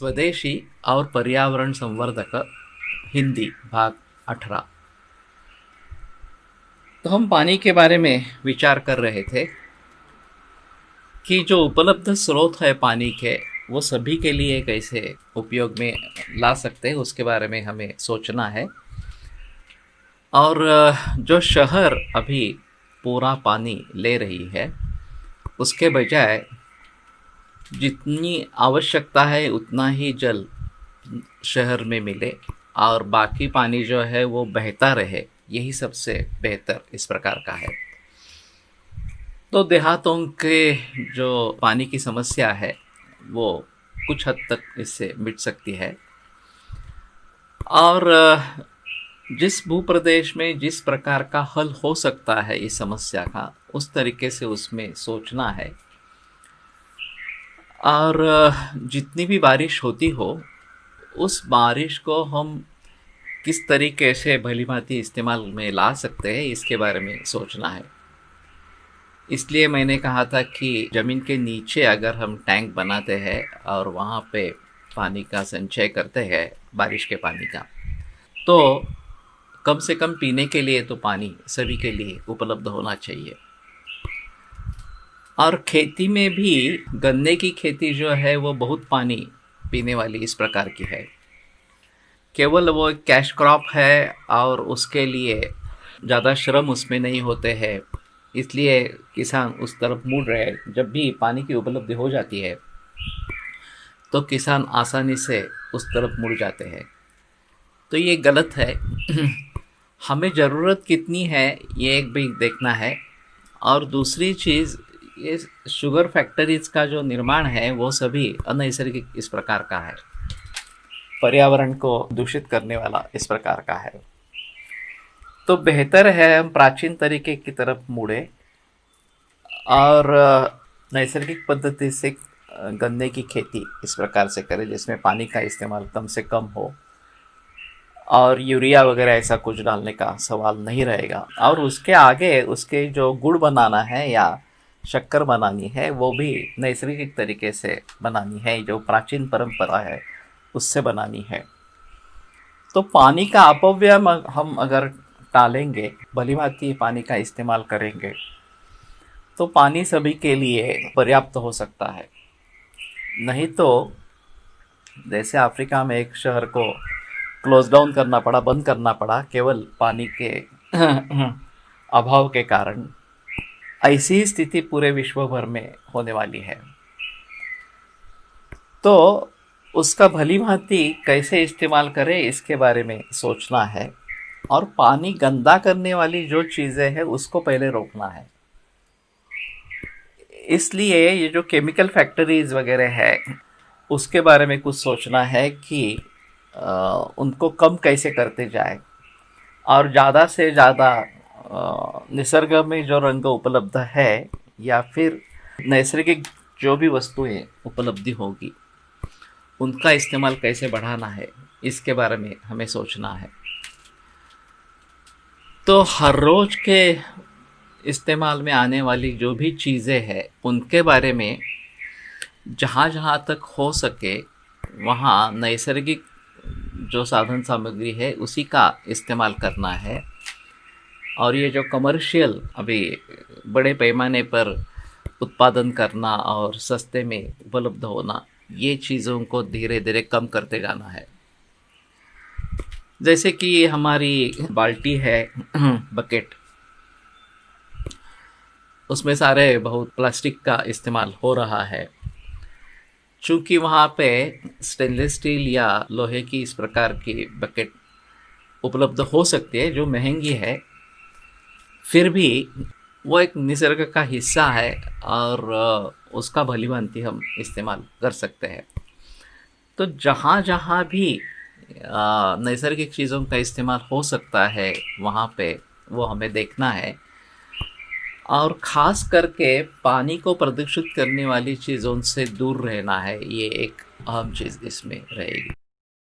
स्वदेशी और पर्यावरण संवर्धक हिंदी भाग 18। तो हम पानी के बारे में विचार कर रहे थे कि जो उपलब्ध स्रोत है पानी के वो सभी के लिए कैसे उपयोग में ला सकते हैं उसके बारे में हमें सोचना है। और जो शहर अभी पूरा पानी ले रही है उसके बजाय जितनी आवश्यकता है उतना ही जल शहर में मिले और बाकी पानी जो है वो बहता रहे, यही सबसे बेहतर इस प्रकार का है। तो देहातों के जो पानी की समस्या है वो कुछ हद तक इससे मिट सकती है। और जिस भूप्रदेश में जिस प्रकार का हल हो सकता है इस समस्या का, उस तरीके से उसमें सोचना है। और जितनी भी बारिश होती हो उस बारिश को हम किस तरीके से भलीभांति इस्तेमाल में ला सकते हैं इसके बारे में सोचना है। इसलिए मैंने कहा था कि ज़मीन के नीचे अगर हम टैंक बनाते हैं और वहाँ पे पानी का संचय करते हैं, बारिश के पानी का, तो कम से कम पीने के लिए तो पानी सभी के लिए उपलब्ध होना चाहिए। और खेती में भी गन्ने की खेती जो है वो बहुत पानी पीने वाली इस प्रकार की है। केवल वो कैश क्रॉप है और उसके लिए ज़्यादा श्रम उसमें नहीं होते हैं, इसलिए किसान उस तरफ मुड़ रहे हैं। जब भी पानी की उपलब्धि हो जाती है तो किसान आसानी से उस तरफ मुड़ जाते हैं। तो ये गलत है। हमें ज़रूरत कितनी है ये एक भी देखना है। और दूसरी चीज़, ये शुगर फैक्ट्रीज का जो निर्माण है वो सभी अनैसर्गिक इस प्रकार का है, पर्यावरण को दूषित करने वाला इस प्रकार का है। तो बेहतर है हम प्राचीन तरीके की तरफ मुड़े और नैसर्गिक पद्धति से गन्ने की खेती इस प्रकार से करें जिसमें पानी का इस्तेमाल कम से कम हो और यूरिया वगैरह ऐसा कुछ डालने का सवाल नहीं रहेगा। और उसके आगे उसके जो गुड़ बनाना है या शक्कर बनानी है वो भी नैसर्गिक तरीके से बनानी है, जो प्राचीन परंपरा है उससे बनानी है। तो पानी का अपव्यय हम अगर टालेंगे, भलीभांति पानी का इस्तेमाल करेंगे, तो पानी सभी के लिए पर्याप्त हो सकता है। नहीं तो जैसे अफ्रीका में एक शहर को क्लोज डाउन करना पड़ा, बंद करना पड़ा केवल पानी के अभाव के कारण, ऐसी ही स्थिति पूरे विश्व भर में होने वाली है। तो उसका भलीभांति कैसे इस्तेमाल करें इसके बारे में सोचना है। और पानी गंदा करने वाली जो चीज़ें हैं उसको पहले रोकना है। इसलिए ये जो केमिकल फैक्ट्रीज वगैरह है उसके बारे में कुछ सोचना है कि उनको कम कैसे करते जाए और ज़्यादा से ज़्यादा निसर्ग में जो रंग उपलब्ध है या फिर नैसर्गिक जो भी वस्तुएं उपलब्धि होगी उनका इस्तेमाल कैसे बढ़ाना है इसके बारे में हमें सोचना है। तो हर रोज के इस्तेमाल में आने वाली जो भी चीज़ें हैं उनके बारे में जहाँ जहाँ तक हो सके वहाँ नैसर्गिक जो साधन सामग्री है उसी का इस्तेमाल करना है। और ये जो कमर्शियल अभी बड़े पैमाने पर उत्पादन करना और सस्ते में उपलब्ध होना, ये चीज़ों को धीरे धीरे कम करते जाना है। जैसे कि हमारी बाल्टी है बकेट, उसमें सारे बहुत प्लास्टिक का इस्तेमाल हो रहा है। चूँकि वहाँ पे स्टेनलेस स्टील या लोहे की इस प्रकार की बकेट उपलब्ध हो सकती है जो महंगी है, फिर भी वो एक निसर्ग का हिस्सा है और उसका भलीभांति हम इस्तेमाल कर सकते हैं। तो जहाँ जहाँ भी नैसर्गिक चीज़ों का इस्तेमाल हो सकता है वहाँ पे वो हमें देखना है। और ख़ास करके पानी को प्रदूषित करने वाली चीज़ों से दूर रहना है, ये एक अहम चीज़ इसमें रहेगी।